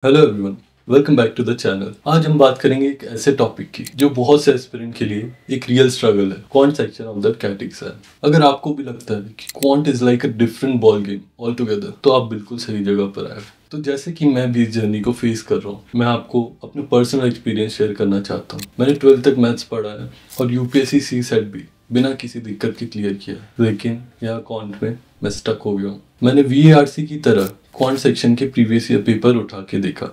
Hello everyone, welcome back to the channel. आज हम बात करेंगे एक ऐसे टॉपिक की जो बहुत से एस्पिरेंट के लिए एक रियल स्ट्रगल है, quant section of the CAT exam. अगर आपको भी लगता है कि quant is like a different ball game altogether, तो आप बिल्कुल सही जगह पर आए। तो जैसे कि मैं भी इस जर्नी को फेस कर रहा हूँ, मैं आपको अपने पर्सनल एक्सपीरियंस शेयर करना चाहता हूँ। मैंने 12th तक मैथ्स पढ़ा है और यूपीएससी सी सेट भी बिना किसी दिक्कत के क्लियर किया, लेकिन यहाँ क्वांट में मैं स्टक हो गया हूँ। मैंने वीएआरसी की तरह क्वांट सेक्शन के प्रीवियस ईयर पेपर उठा के देखा,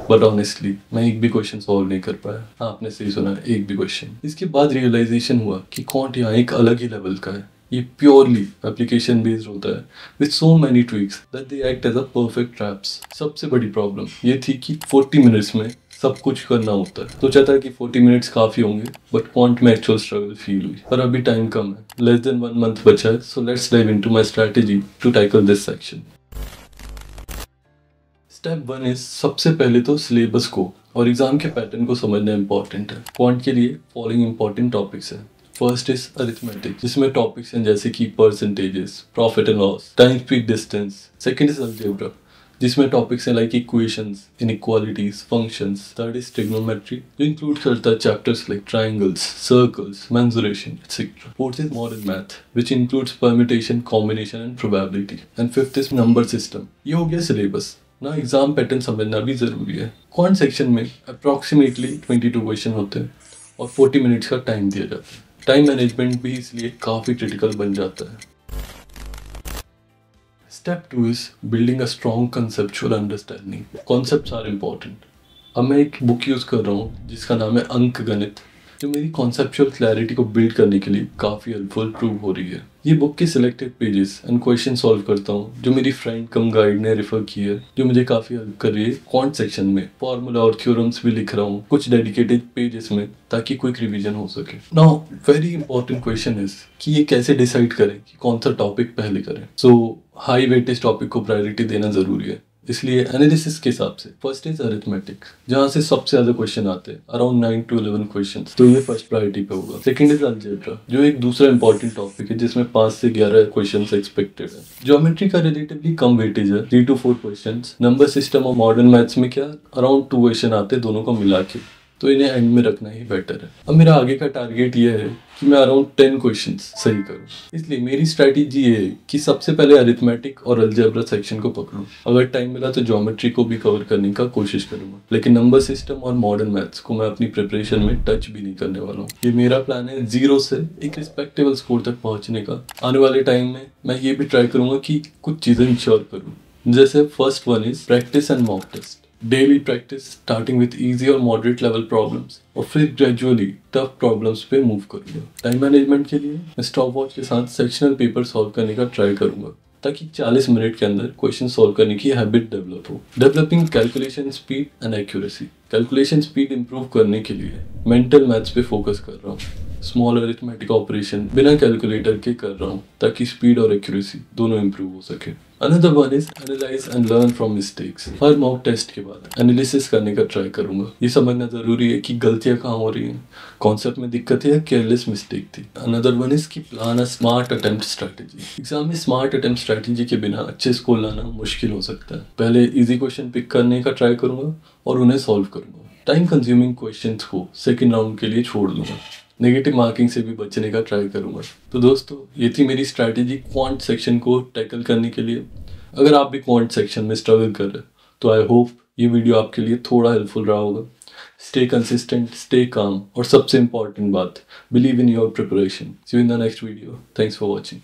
बट ऑनेस्टली मैं एक भी क्वेश्चन सॉल्व नहीं कर पाया। हाँ, आपने सही सुना, एक भी क्वेश्चन। इसके बाद रियलाइजेशन हुआ कि क्वांट यहाँ एक अलग ही लेवल का है। ये प्योरली एप्लीकेशन बेस्ड होता है with so many tricks that they act as a perfect traps. सबसे बड़ी प्रॉब्लम ये थी कि 40 मिनट्स में सब कुछ करना होता है। सोचा था कि 40 मिनट्स काफ़ी होंगे, बट क्वांट में एक्चुअल स्ट्रगल फील हुई। पर अभी टाइम कम है, लेस देन 1 मंथ बचा है, so let's dive into my strategy to tackle this section. Step 1 is सबसे पहले तो सिलेबस को और एग्जाम के पैटर्न को समझना इंपॉर्टेंट है। क्वांट के लिए फॉलोइंग इंपॉर्टेंट टॉपिक्स हैं। फर्स्ट इज अरिथमेटिक, जिसमें टॉपिक्स हैं जैसे कि percentages, profit and loss, time speed distance. Second is algebra, जिसमें टॉपिक्स हैं like equations, inequalities, functions. Third is trigonometry, जो इंक्लूड करता है chapters like triangles, circles, mensuration etcetera. Fourth is modern math, which includes permutation, combination and probability. And fifth is number system. ये हो गया syllabus ना। Exam pattern समझना भी जरूरी है। क्वांट सेक्शन में अप्रॉक्सीमेटली 22 क्वेश्चन होते हैं और 40 मिनट्स का टाइम दिया जाता है। टाइम मैनेजमेंट भी इसलिए काफ़ी क्रिटिकल बन जाता है। Step 2 is building a strong conceptual understanding. Concepts are important. अब मैं एक बुक यूज़ कर रहा हूँ जिसका नाम है अंक गणित, जो मेरी कॉन्सेप्चुअल क्लैरिटी को बिल्ड करने के लिए काफ़ी हेल्पफुल प्रूव हो रही है। ये बुक के selected pages and question solve करता हूँ, जो मेरी फ्रेंड कम गाइड ने रेफर की है, जो मुझे काफ़ी हेल्प कर रही है। क्वांट सेक्शन में फॉर्मूला और थ्योरम्स भी लिख रहा हूँ कुछ डेडिकेटेड पेजेस में, ताकि क्विक रिवीजन हो सके। Now very important question is कि ये कैसे डिसाइड करें कि कौन सा टॉपिक पहले करें। सो हाई वेटेज टॉपिक को प्रायोरिटी देना जरूरी है, इसलिए एनालिसिस के हिसाब से फर्स्ट इज अरिथमेटिक, जहाँ से सबसे ज्यादा क्वेश्चन आते हैं, अराउंड 9 to 11 क्वेश्चन, तो ये फर्स्ट प्रायोरिटी पे होगा। सेकंड इज अलजेब्रा, जो एक दूसरा इंपॉर्टेंट टॉपिक है जिसमें 5 से 11 क्वेश्चन एक्सपेक्टेड है। ज्योमेट्री का रिलेटिवली कम वेटेज है, 3 to 4 क्वेश्चन। नंबर सिस्टम और मॉडर्न मैथ्स में क्या अराउंड 2 क्वेश्चन आते हैं, दोनों को मिला के, तो इन्हें एंड में रखना ही बेटर है। अब मेरा आगे का टारगेट ये है कि मैं अराउंड 10 क्वेश्चंस सही करूं, इसलिए मेरी स्ट्रैटेजी ये है कि सबसे पहले अरिथमेटिक और अलजेब्रा सेक्शन को पकड़ूं। अगर टाइम मिला तो ज्योमेट्री को भी कवर करने का कोशिश करूंगा, लेकिन नंबर सिस्टम और मॉडर्न मैथ्स को मैं अपनी प्रिपरेशन में टच भी नहीं करने वाला हूँ। ये मेरा प्लान है 0 से एक रिस्पेक्टेबल स्कोर तक पहुंचने का। आने वाले टाइम में मैं ये भी ट्राई करूंगा कि कुछ चीज़ें इंश्योर करूँ, जैसे first one is practice and mock test. Daily practice starting with easy और मॉडरेट लेवल प्रॉब्लम्स, और फिर ग्रेजुअली टफ प्रॉब्लम्स पे मूव करूंगा। टाइम मैनेजमेंट के लिए मैं स्टॉप वॉच के साथ सेक्शनल पेपर सॉल्व करने का ट्राई करूंगा, ताकि 40 मिनट के अंदर क्वेश्चन सॉल्व करने की हैबिट डेवलप हो। Developing calculation speed and accuracy. Calculation speed improve करने के लिए मेंटल मैथ्स पे फोकस कर रहा हूँ। स्मॉल अरिथमेटिक ऑपरेशन बिना कैलकुलेटर के कर रहा हूँ, ताकि स्पीड और एक्यूरेसी दोनों इंप्रूव हो सके। Another one is analyse and learn from mistakes. हर मॉक टेस्ट के बाद एनालिसिस करने का ट्राई करूंगा। ये समझना जरूरी है कि गलतियां कहाँ हो रही हैं, कॉन्सेप्ट में दिक्कत है या केयरलेस मिस्टेक थी। अनदर वन इज की plan a smart attempt strategy. Exam में स्मार्ट अटेम्प्ट स्ट्रेटेजी के बिना अच्छे स्कोर लाना मुश्किल हो सकता है। पहले इजी क्वेश्चन पिक करने का ट्राई करूंगा और उन्हें सॉल्व करूंगा। टाइम कंज्यूमिंग क्वेश्चंस को सेकंड राउंड के लिए छोड़ दूंगा। नेगेटिव मार्किंग से भी बचने का ट्राई करूंगा। तो दोस्तों, ये थी मेरी स्ट्रैटेजी क्वांट सेक्शन को टैकल करने के लिए। अगर आप भी क्वांट सेक्शन में स्ट्रगल कर रहे हैं, तो आई होप ये वीडियो आपके लिए थोड़ा हेल्पफुल रहा होगा। स्टे कंसिस्टेंट, स्टे काम, और सबसे इंपॉर्टेंट बात, believe in your preparation. See you in the next video. Thanks for watching.